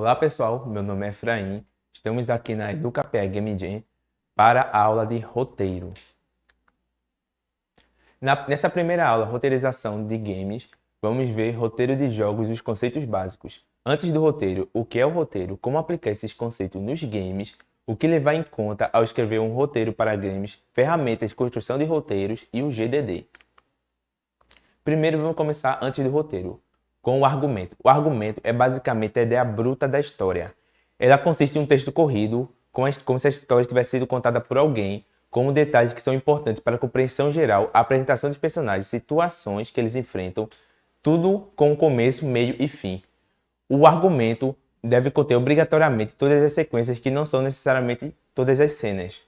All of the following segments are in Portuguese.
Olá pessoal, meu nome é Efraim, estamos aqui na EducaPE Game Jam para a aula de roteiro. Nessa primeira aula, roteirização de games, vamos ver roteiro de jogos e os conceitos básicos. Antes do roteiro, o que é o roteiro, como aplicar esses conceitos nos games, o que levar em conta ao escrever um roteiro para games, ferramentas de construção de roteiros e o GDD. Primeiro vamos começar antes do roteiro, com o argumento. O argumento é basicamente a ideia bruta da história. Ela consiste em um texto corrido, como se a história tivesse sido contada por alguém, com detalhes que são importantes para a compreensão geral, a apresentação dos personagens, situações que eles enfrentam, tudo com um começo, meio e fim. O argumento deve conter obrigatoriamente todas as sequências que não são necessariamente todas as cenas.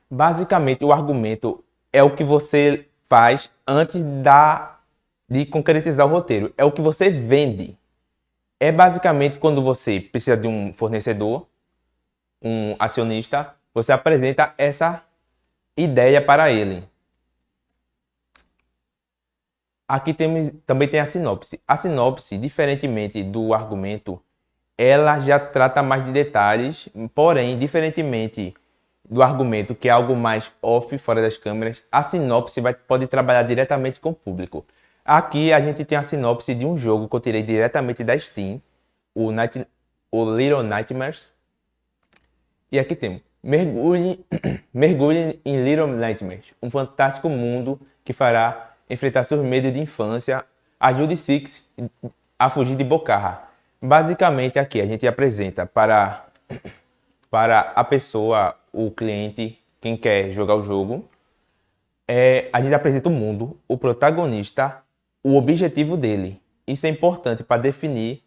Basicamente, o argumento é o que você faz antes de concretizar o roteiro. É o que você vende. É basicamente quando você precisa de um fornecedor, um acionista, você apresenta essa ideia para ele. Aqui também tem a sinopse. A sinopse, diferentemente do argumento, ela já trata mais de detalhes, porém, diferentemente do argumento, que é algo mais off, fora das câmeras, a sinopse pode trabalhar diretamente com o público. Aqui a gente tem a sinopse de um jogo que eu tirei diretamente da Steam, o Little Nightmares. E aqui temos: mergulhe em Little Nightmares, um fantástico mundo que fará enfrentar seus medos de infância. Ajude Six a fugir de Bocarra. Basicamente aqui a gente apresenta para a pessoa, o cliente, quem quer jogar o jogo, a gente apresenta o mundo, o protagonista, o objetivo dele. Isso é importante para definir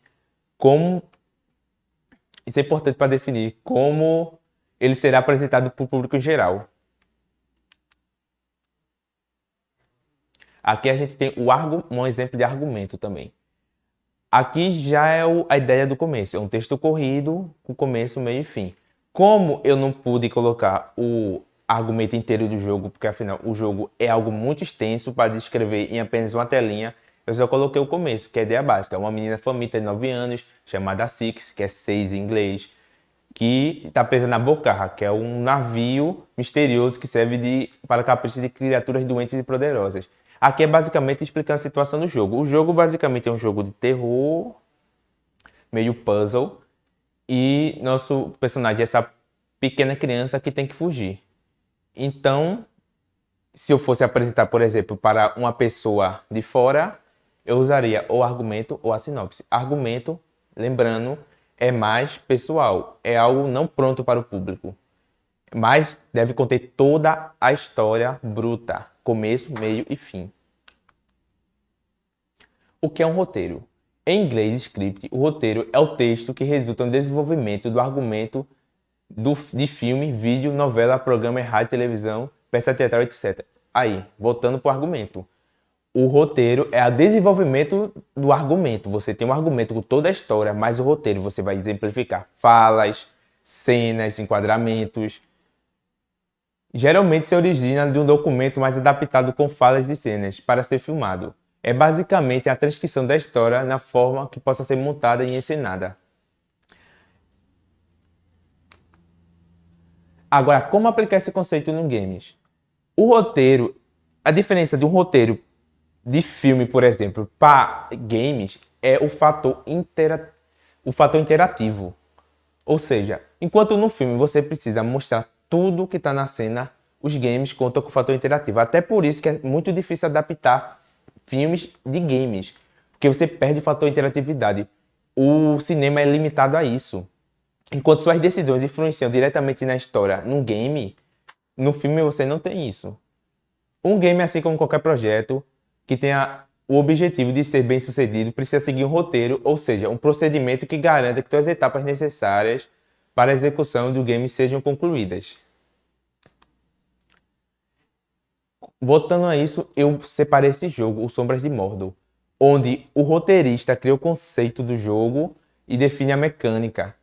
como ele será apresentado para o público em geral. Aqui a gente tem um exemplo de argumento também. Aqui já é a ideia do começo, é um texto corrido, com começo, meio e fim. Como eu não pude colocar o argumento inteiro do jogo, porque afinal o jogo é algo muito extenso para descrever em apenas uma telinha, eu só coloquei o começo, que é a ideia básica. Uma menina faminta de 9 anos, chamada Six, que é 6 em inglês, que está presa na Bocarra, que é um navio misterioso que serve para capricho de criaturas doentes e poderosas. Aqui é basicamente explicando a situação do jogo. O jogo basicamente é um jogo de terror, meio puzzle, e nosso personagem é essa pequena criança que tem que fugir. Então, se eu fosse apresentar, por exemplo, para uma pessoa de fora, eu usaria o argumento ou a sinopse. Argumento, lembrando, é mais pessoal, é algo não pronto para o público, mas deve conter toda a história bruta, começo, meio e fim. O que é um roteiro? Em inglês, script, o roteiro é o texto que resulta no desenvolvimento do argumento de filme, vídeo, novela, programa, rádio, televisão, peça teatral, etc. Aí, voltando para o argumento. O roteiro é o desenvolvimento do argumento. Você tem um argumento com toda a história, mas o roteiro você vai exemplificar falas, cenas, enquadramentos. Geralmente se origina de um documento mais adaptado com falas e cenas para ser filmado. É basicamente a transcrição da história na forma que possa ser montada e encenada. Agora, como aplicar esse conceito no games? O roteiro, a diferença de um roteiro de filme, por exemplo, para games é o fator interativo. Ou seja, enquanto no filme você precisa mostrar tudo que está na cena, os games contam com o fator interativo. Até por isso que é muito difícil adaptar filmes de games, porque você perde o fator interatividade. O cinema é limitado a isso. Enquanto suas decisões influenciam diretamente na história num game, no filme você não tem isso. Um game, assim como qualquer projeto que tenha o objetivo de ser bem sucedido, precisa seguir um roteiro, ou seja, um procedimento que garanta que todas as etapas necessárias para a execução do game sejam concluídas. Voltando a isso, eu separei esse jogo, o Sombras de Mordor, onde o roteirista cria o conceito do jogo e define a mecânica.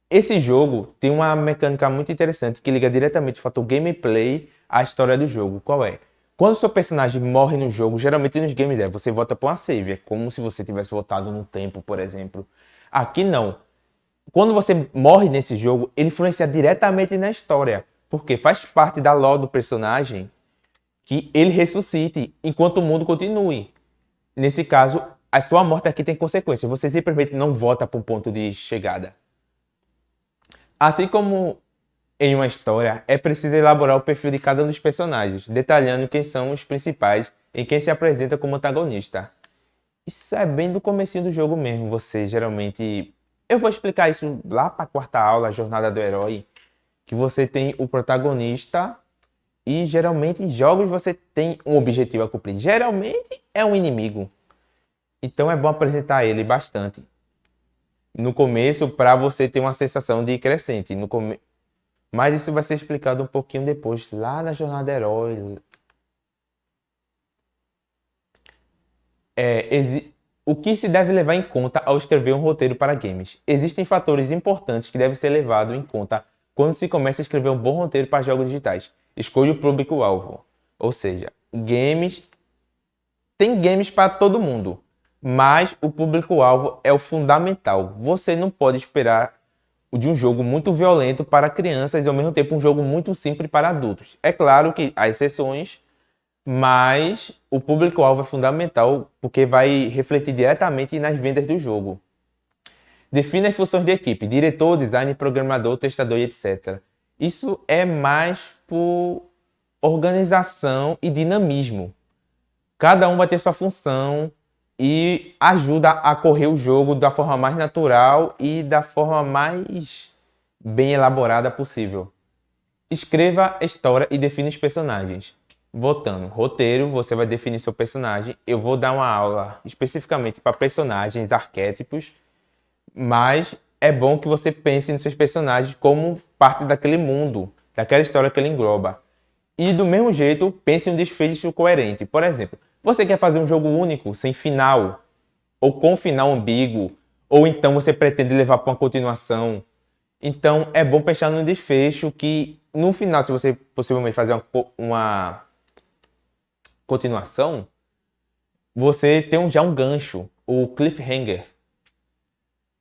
Esse jogo tem uma mecânica muito interessante que liga diretamente o fator gameplay à história do jogo. Qual é? Quando seu personagem morre no jogo, geralmente nos games você volta para uma save. É como se você tivesse voltado no tempo, por exemplo. Aqui não. Quando você morre nesse jogo, ele influencia diretamente na história. Porque faz parte da lore do personagem que ele ressuscite enquanto o mundo continue. Nesse caso, a sua morte aqui tem consequências. Você simplesmente não volta para um ponto de chegada. Assim como em uma história, é preciso elaborar o perfil de cada um dos personagens, detalhando quem são os principais e quem se apresenta como antagonista. Isso é bem do comecinho do jogo mesmo. Você geralmente... Eu vou explicar isso lá para a quarta aula, a jornada do herói. Que você tem o protagonista e geralmente em jogos você tem um objetivo a cumprir. Geralmente é um inimigo. Então é bom apresentar ele bastante no começo para você ter uma sensação de crescente. Mas isso vai ser explicado um pouquinho depois, lá na jornada do herói. O que se deve levar em conta ao escrever um roteiro para games? Existem fatores importantes que devem ser levados em conta quando se começa a escrever um bom roteiro para jogos digitais. Escolha o público-alvo. Ou seja, tem games para todo mundo, mas o público-alvo é o fundamental. Você não pode esperar de um jogo muito violento para crianças e ao mesmo tempo um jogo muito simples para adultos. É claro que há exceções, mas o público-alvo é fundamental porque vai refletir diretamente nas vendas do jogo. Defina as funções de equipe: diretor, designer, programador, testador e etc. Isso é mais por organização e dinamismo. Cada um vai ter sua função e ajuda a correr o jogo da forma mais natural e da forma mais bem elaborada possível. Escreva a história e defina os personagens. Voltando, roteiro, você vai definir seu personagem. Eu vou dar uma aula especificamente para personagens, arquétipos, mas é bom que você pense nos seus personagens como parte daquele mundo, daquela história que ele engloba. E do mesmo jeito, pense em um desfecho coerente. Por exemplo, você quer fazer um jogo único, sem final, ou com final ambíguo, ou então você pretende levar para uma continuação. Então é bom pensar no desfecho que, no final, se você possivelmente fazer uma continuação, você tem já um gancho, o cliffhanger.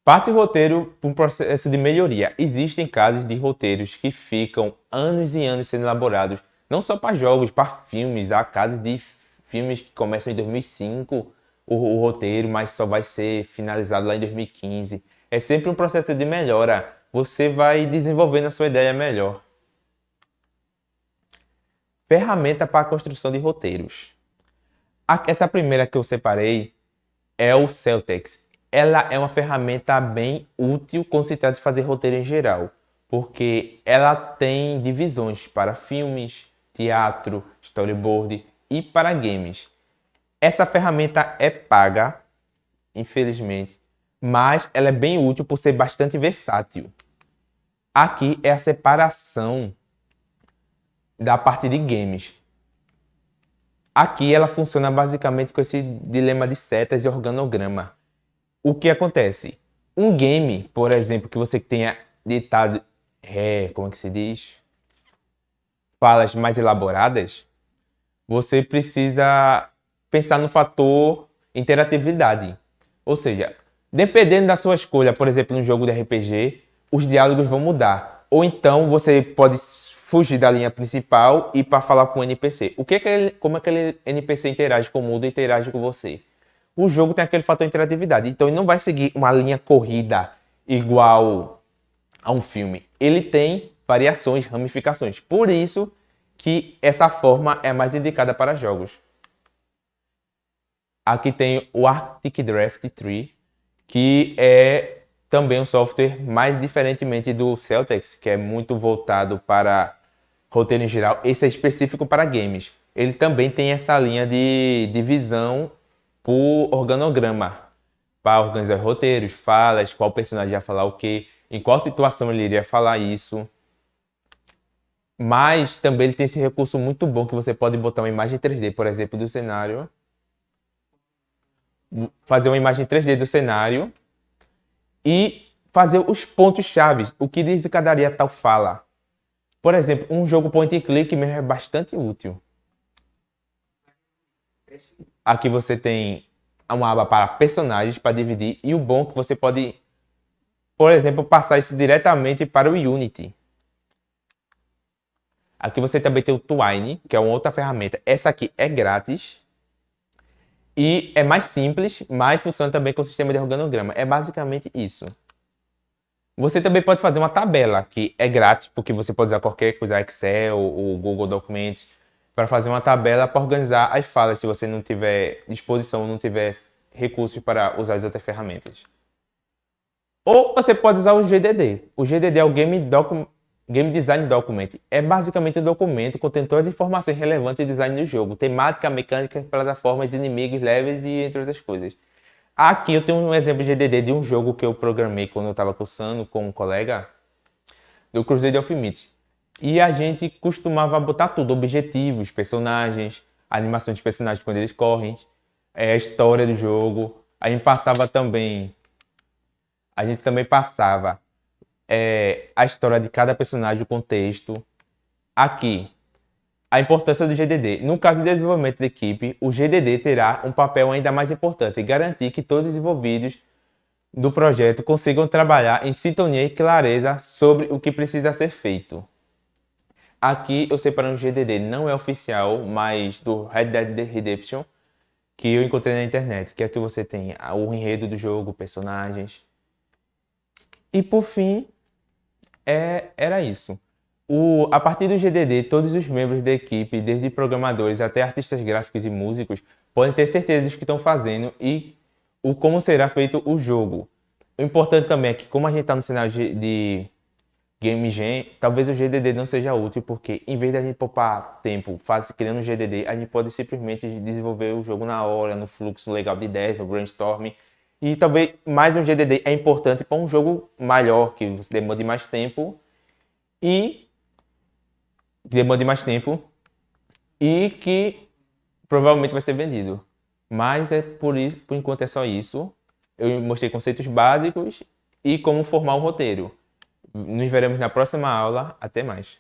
Passe o roteiro por um processo de melhoria. Existem casos de roteiros que ficam anos e anos sendo elaborados, não só para jogos, para filmes. Há casos de filmes que começam em 2005, o roteiro, mas só vai ser finalizado lá em 2015. É sempre um processo de melhora. Você vai desenvolvendo a sua ideia melhor. Ferramenta para a construção de roteiros. Essa primeira que eu separei é o Celtx. Ela é uma ferramenta bem útil quando se trata de fazer roteiro em geral, porque ela tem divisões para filmes, teatro, storyboard e para games. Essa ferramenta é paga, infelizmente, mas ela é bem útil por ser bastante versátil. Aqui é a separação da parte de games. Aqui ela funciona basicamente com esse dilema de setas e organograma. O que acontece? Um game, por exemplo, que você tenha ditado, como é que se diz? Falas mais elaboradas, você precisa pensar no fator interatividade. Ou seja, dependendo da sua escolha, por exemplo, num jogo de RPG, os diálogos vão mudar. Ou então você pode fugir da linha principal e para falar com o NPC. Como aquele NPC interage com o mundo e interage com você? O jogo tem aquele fator interatividade, então ele não vai seguir uma linha corrida igual a um filme. Ele tem variações, ramificações. Por isso que essa forma é mais indicada para jogos. Aqui tem o Arctic Draft 3, que é também um software mais diferentemente do Celtx, que é muito voltado para roteiro em geral. Esse é específico para games. Ele também tem essa linha de divisão por organograma, para organizar roteiros, falas, qual personagem ia falar o quê, em qual situação ele iria falar isso. Mas também ele tem esse recurso muito bom que você pode botar uma imagem 3D, por exemplo, do cenário. Fazer uma imagem 3D do cenário e fazer os pontos-chave, o que desencadearia tal fala. Por exemplo, um jogo point and click mesmo é bastante útil. Aqui você tem uma aba para personagens para dividir. E o bom é que você pode, por exemplo, passar isso diretamente para o Unity. Aqui você também tem o Twine, que é uma outra ferramenta. Essa aqui é grátis. E é mais simples, mas funciona também com o sistema de organograma. É basicamente isso. Você também pode fazer uma tabela, que é grátis, porque você pode usar qualquer coisa, Excel ou Google Documents, para fazer uma tabela para organizar as falas, se você não tiver disposição, não tiver recursos para usar as outras ferramentas. Ou você pode usar o GDD. O GDD é o Game Design Document. É basicamente um documento contendo todas as informações relevantes do design do jogo, temática, mecânica, plataformas, inimigos, levels e entre outras coisas. Aqui eu tenho um exemplo de GDD de um jogo que eu programei quando eu estava cursando com um colega do Crusader of Myths. E a gente costumava botar tudo, objetivos, personagens, animação de personagens quando eles correm, a história do jogo. A gente também passava a história de cada personagem, o contexto. Aqui, a importância do GDD. No caso de desenvolvimento da equipe, o GDD terá um papel ainda mais importante, garantir que todos os envolvidos do projeto consigam trabalhar em sintonia e clareza sobre o que precisa ser feito. Aqui eu separei um GDD, não é oficial, mas do Red Dead Redemption, que eu encontrei na internet, que aqui você tem o enredo do jogo, personagens. E por fim, era isso. A partir do GDD, todos os membros da equipe, desde programadores até artistas gráficos e músicos, podem ter certeza do que estão fazendo e como será feito o jogo. O importante também é que, como a gente está no cenário de Game Jam, talvez o GDD não seja útil, porque em vez de a gente poupar tempo criando um GDD, a gente pode simplesmente desenvolver o jogo na hora, no fluxo legal de ideias, no brainstorming. E talvez mais um GDD é importante para um jogo maior, que você demande mais tempo e que provavelmente vai ser vendido. Mas por enquanto é só isso. Eu mostrei conceitos básicos e como formar um roteiro. Nos veremos na próxima aula. Até mais.